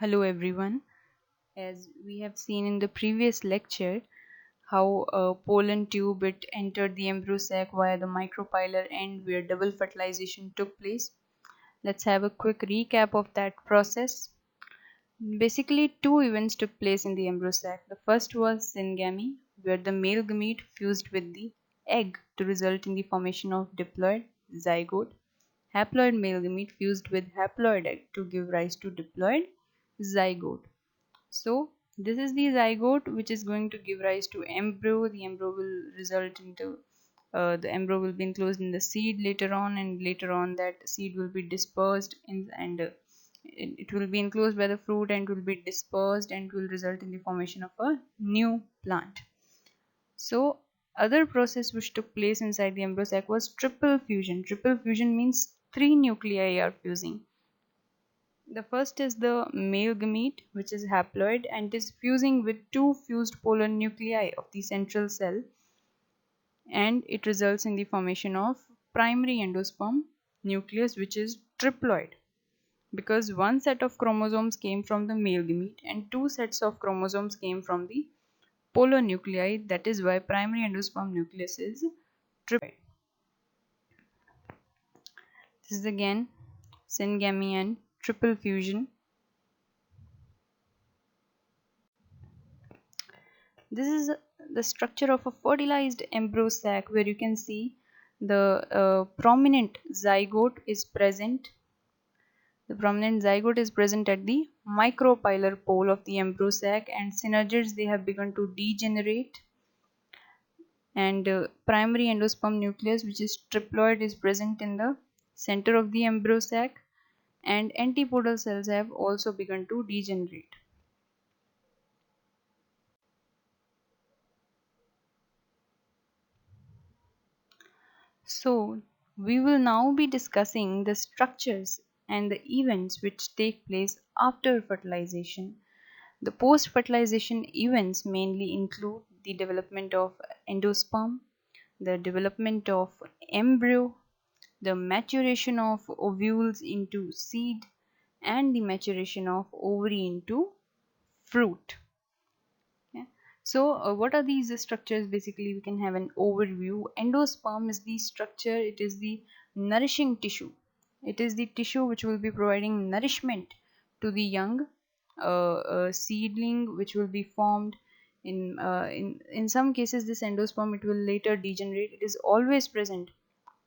Hello everyone. As we have seen in the previous lecture, how a pollen tube it entered the embryo sac via the micropilar end where double fertilization took place. Let's have a quick recap of that process. Basically, two events took place in the embryo sac. The first was syngamy, where the male gamete fused with the egg to result in the formation of diploid zygote. Haploid male gamete fused with haploid egg to give rise to diploid zygote. So this is the zygote which is going to give rise to embryo. The embryo will result into the embryo will be enclosed in the seed later on, and later on that seed will be dispersed in, and it will be enclosed by the fruit and will be dispersed and will result in the formation of a new plant. So other process which took place inside the embryo sac was triple fusion. Triple fusion means three nuclei are fusing. The first is the male gamete, which is haploid and is fusing with two fused polar nuclei of the central cell, and it results in the formation of primary endosperm nucleus, which is triploid, because one set of chromosomes came from the male gamete and two sets of chromosomes came from the polar nuclei. That is why primary endosperm nucleus is triploid. This is again syngamy and triple fusion. This is the structure of a fertilized embryo sac, where you can see the prominent zygote is present. The prominent zygote is present at the micropilar pole of the embryo sac, and synergids they have begun to degenerate. And primary endosperm nucleus, which is triploid, is present in the center of the embryo sac, and antipodal cells have also begun to degenerate. So, we will now be discussing the structures and the events which take place after fertilization. The post fertilization events mainly include the development of endosperm, the development of embryo, the maturation of ovules into seed, and the maturation of ovary into fruit. Yeah. So, what are these structures? Basically, we can have an overview. Endosperm is the structure, it is the nourishing tissue. It is the tissue which will be providing nourishment to the young seedling, which will be formed. In some cases, this endosperm it will later degenerate. It is always present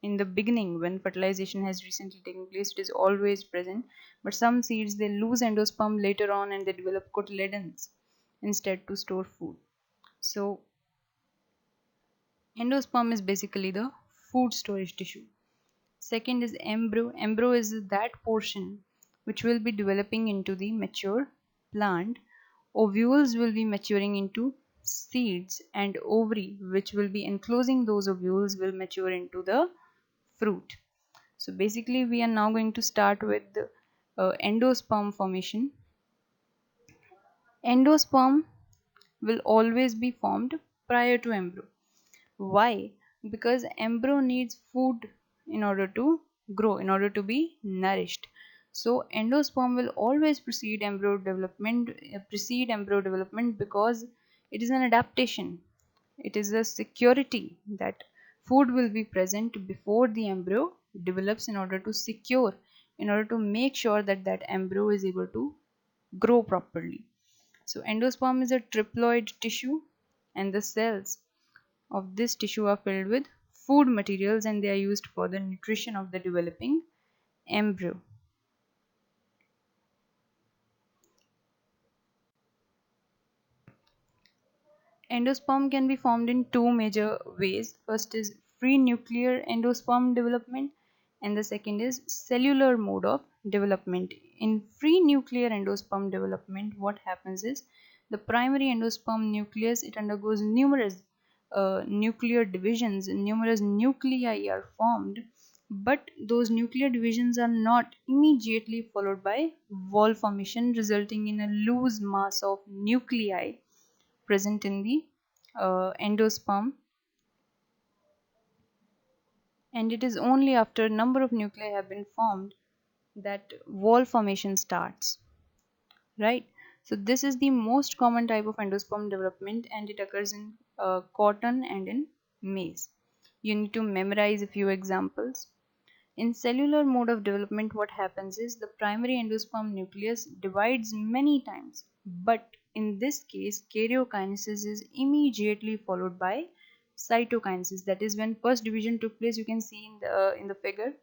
in the beginning when fertilization has recently taken place. It is always present, but some seeds they lose endosperm later on and they develop cotyledons instead to store food. So endosperm is basically the food storage tissue. Second is embryo. Embryo is that portion which will be developing into the mature plant. Ovules will be maturing into seeds, and ovary which will be enclosing those ovules will mature into the fruit. So basically we are now going to start with the endosperm formation. Endosperm will always be formed prior to embryo. Why? Because embryo needs food in order to grow, in order to be nourished. So endosperm will always precede embryo development, because it is an adaptation. It is a security that food will be present before the embryo develops, in order to secure, in order to make sure that that embryo is able to grow properly. So endosperm is a triploid tissue, and the cells of this tissue are filled with food materials, and they are used for the nutrition of the developing embryo. Endosperm can be formed in two major ways. First is free nuclear endosperm development, and the second is cellular mode of development. In free nuclear endosperm development, what happens is the primary endosperm nucleus it undergoes numerous nuclear divisions. Numerous nuclei are formed, but those nuclear divisions are not immediately followed by wall formation, resulting in a loose mass of nuclei present in the endosperm, and it is only after a number of nuclei have been formed that wall formation starts. right? So this is the most common type of endosperm development, and it occurs in cotton and in maize. You need to memorize a few examples. In cellular mode of development, what happens is the primary endosperm nucleus divides many times, but in this case, karyokinesis is immediately followed by cytokinesis. That is, when first division took place, you can see in the figure,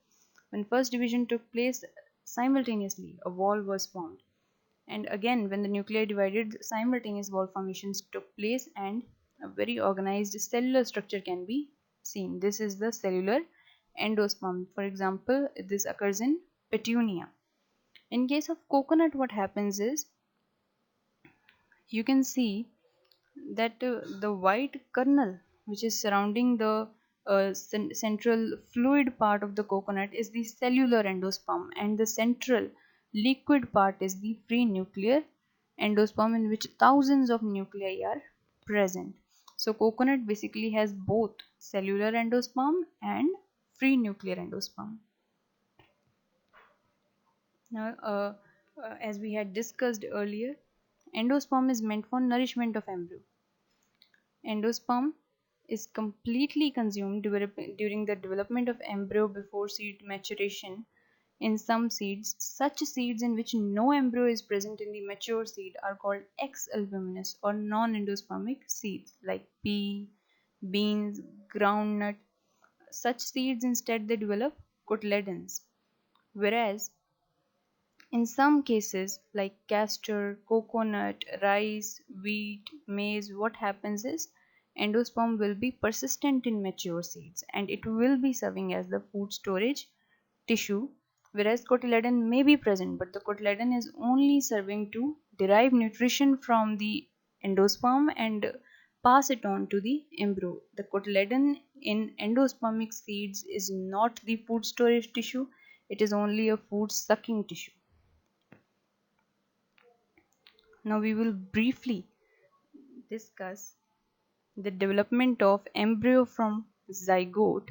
when first division took place, simultaneously a wall was formed, and again when the nuclei divided, simultaneous wall formations took place, and a very organized cellular structure can be seen. This is the cellular endosperm. For example, this occurs in petunia. In case of coconut, what happens is you can see that the white kernel which is surrounding the central fluid part of the coconut is the cellular endosperm, and the central liquid part is the free nuclear endosperm, in which thousands of nuclei are present. So coconut basically has both cellular endosperm and free nuclear endosperm. Now, as we had discussed earlier, endosperm is meant for nourishment of embryo. Endosperm is completely consumed during the development of embryo before seed maturation. In some seeds, such seeds in which no embryo is present in the mature seed are called ex-albuminous or non-endospermic seeds, like pea, beans, groundnut. Such seeds instead they develop cotyledons, whereas in some cases, like castor, coconut, rice, wheat, maize, what happens is endosperm will be persistent in mature seeds and it will be serving as the food storage tissue, whereas cotyledon may be present, but the cotyledon is only serving to derive nutrition from the endosperm and pass it on to the embryo. The cotyledon in endospermic seeds is not the food storage tissue, it is only a food sucking tissue. Now we will briefly discuss the development of embryo from zygote,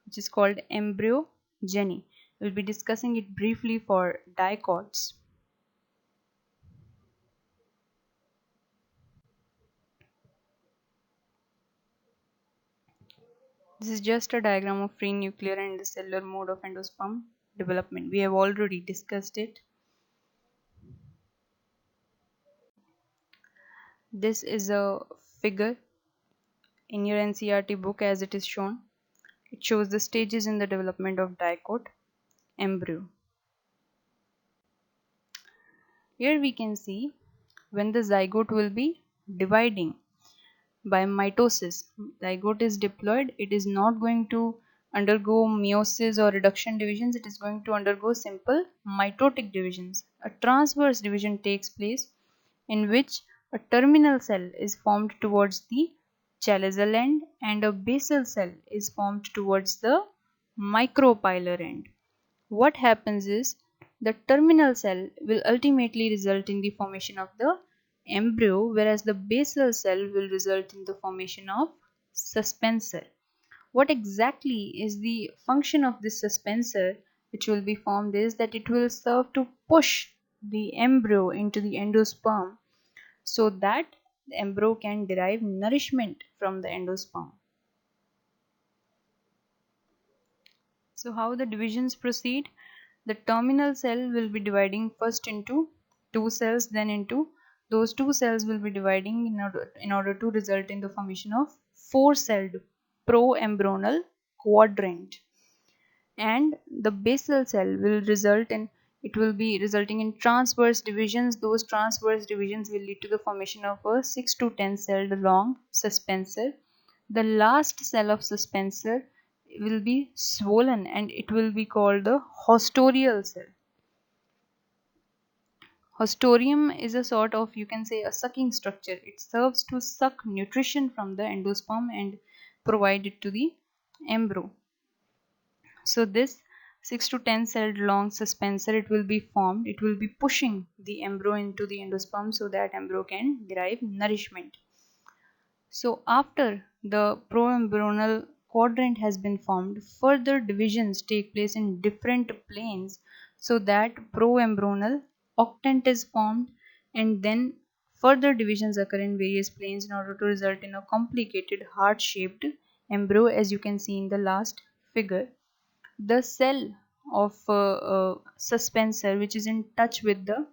which is called embryogeny. We'll be discussing it briefly for dicots. This is just a diagram of free nuclear and the cellular mode of endosperm development. We have already discussed it. This is a figure in your NCERT book as it is shown. It shows the stages in the development of dicot embryo. Here we can see when the zygote will be dividing by mitosis. Zygote is diploid, it is not going to undergo meiosis or reduction divisions, it is going to undergo simple mitotic divisions. A transverse division takes place in which a terminal cell is formed towards the chalazial end and a basal cell is formed towards the micropylar end. What happens is the terminal cell will ultimately result in the formation of the embryo, whereas the basal cell will result in the formation of suspensor. What exactly is the function of this suspensor which will be formed is that it will serve to push the embryo into the endosperm so that the embryo can derive nourishment from the endosperm. So how the divisions proceed? The terminal cell will be dividing first into two cells, then into those two cells will be dividing in order to result in the formation of four-celled proembryonal quadrant. And the basal cell will result in, it will be resulting in transverse divisions. Those transverse divisions will lead to the formation of a 6 to 10 celled long suspensor. The last cell of suspensor will be swollen and it will be called the haustorial cell. Haustorium is a sort of, you can say, a sucking structure. It serves to suck nutrition from the endosperm and provide it to the embryo. So this 6 to 10 celled long suspensor, it will be formed. It will be pushing the embryo into the endosperm so that embryo can derive nourishment. So after the proembryonal quadrant has been formed, further divisions take place in different planes so that proembryonal octant is formed, and then further divisions occur in various planes in order to result in a complicated heart-shaped embryo, as you can see in the last figure. The cell of suspensor, which is in touch with the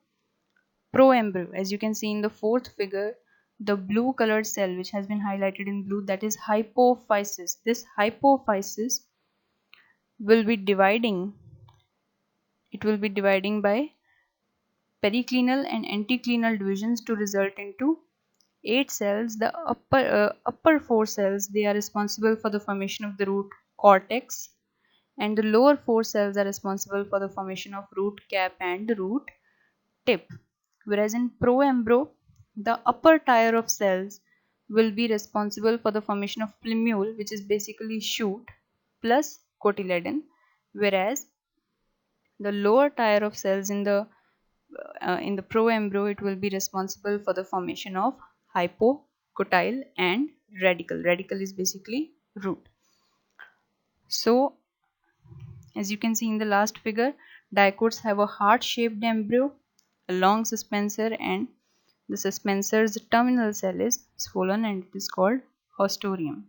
proembryo, as you can see in the fourth figure, the blue colored cell which has been highlighted in blue, that is hypophysis. This hypophysis will be dividing, it will be dividing by periclinal and anticlinal divisions to result into 8 cells. The upper 4 cells, they are responsible for the formation of the root cortex, and the lower 4 cells are responsible for the formation of root cap and root tip. Whereas in proembryo, the upper tier of cells will be responsible for the formation of plumule, which is basically shoot, plus cotyledon, whereas the lower tier of cells in the proembryo, it will be responsible for the formation of hypocotyle and radicle. Radicle is basically root. So as you can see in the last figure, dicots have a heart-shaped embryo, a long suspensor, and the suspensor's terminal cell is swollen and it is called haustorium.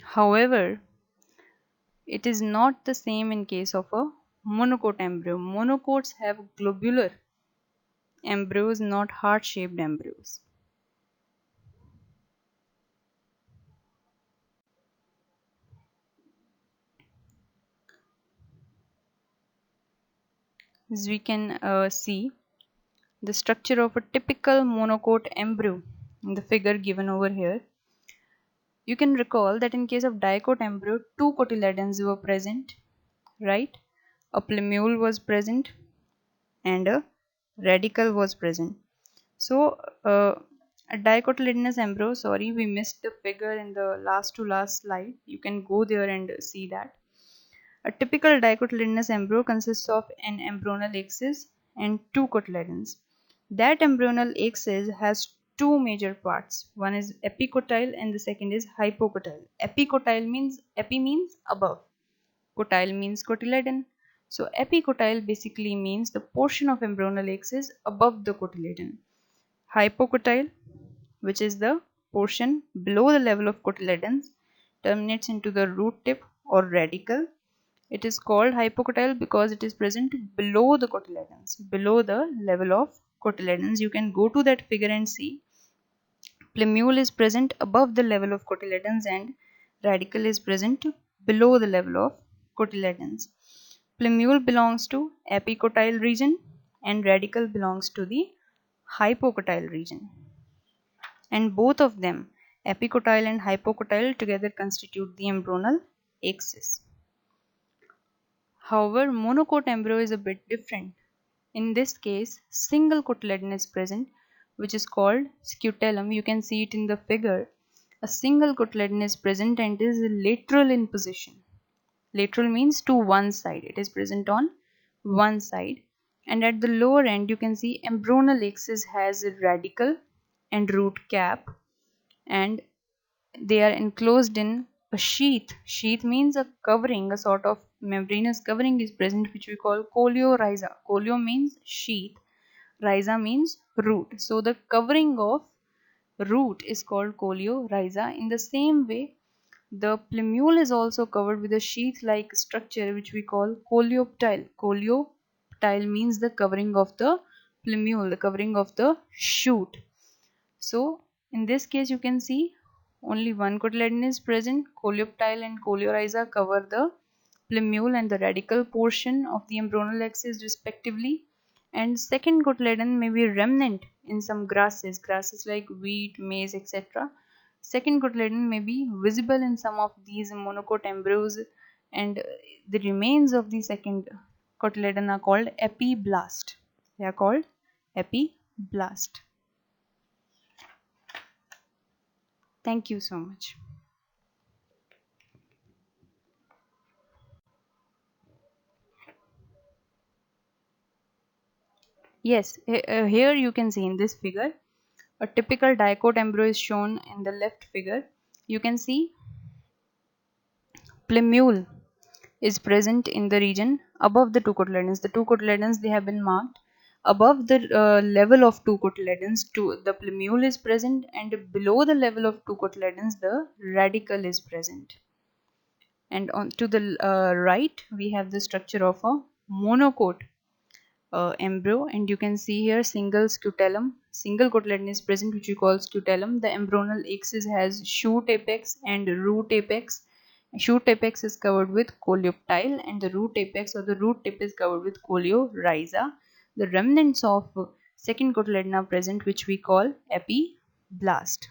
However, it is not the same in case of a monocote embryo. Monocotes have globular embryos, not heart-shaped embryos. As we can see the structure of a typical monocote embryo in the figure given over here, you can recall that in case of dicote embryo, two cotyledons were present, right? A plumule was present and a radicle was present. So a dicotyledonous embryo, sorry, we missed the figure in the last to last slide. You can go there and see that. A typical dicotyledonous embryo consists of an embryonal axis and two cotyledons. That embryonal axis has two major parts. One is epicotyle and the second is hypocotyle. Epicotyle means, epi means above, cotyle means cotyledon. So epicotyle basically means the portion of embryonal axis above the cotyledon. Hypocotyle, which is the portion below the level of cotyledons, terminates into the root tip or radicle. It is called hypocotyle because it is present below the cotyledons, below the level of cotyledons. You can go to that figure and see plumule is present above the level of cotyledons and radicle is present below the level of cotyledons. Plumule belongs to epicotyle region and radicle belongs to the hypocotyle region. And both of them, epicotyle and hypocotyle, together constitute the embryonal axis. However, monocote embryo is a bit different. In this case, single cotyledon is present, which is called scutellum. You can see it in the figure. A single cotyledon is present and is lateral in position. Lateral means to one side. It is present on one side. And at the lower end, you can see embryonal axis has a radicle and root cap, and they are enclosed in a sheath. Sheath means a covering, a sort of membranous covering is present, which we call coleorhiza. Coleo means sheath, rhiza means root. So the covering of root is called coleorhiza. In the same way, the plumule is also covered with a sheath-like structure, which we call coleoptile. Coleoptile means the covering of the plumule, the covering of the shoot. So in this case, you can see only one cotyledon is present. Coleoptile and coleorhiza cover the plumule and the radical portion of the embryonal axis respectively. And second cotyledon may be remnant in some grasses like wheat, maize, etc. Second cotyledon may be visible in some of these monocote embryos, and the remains of the second cotyledon are called epiblast. They are called epiblast. Thank you so much. Yes, here you can see in this figure, a typical dicote embryo is shown in the left figure. You can see plumule is present in the region above the two cotyledons. The two cotyledons, they have been marked Above the level of two cotyledons, the plumule is present, and below the level of two cotyledons, the radicle is present. And on to the right, we have the structure of a monocote embryo, and you can see here single cotyledon is present, which we call scutellum. The embryonal axis has shoot apex and root apex. Shoot apex is covered with coleoptile, and the root apex or the root tip is covered with coleorhiza. The remnants of second cotyledon are present, which we call epiblast.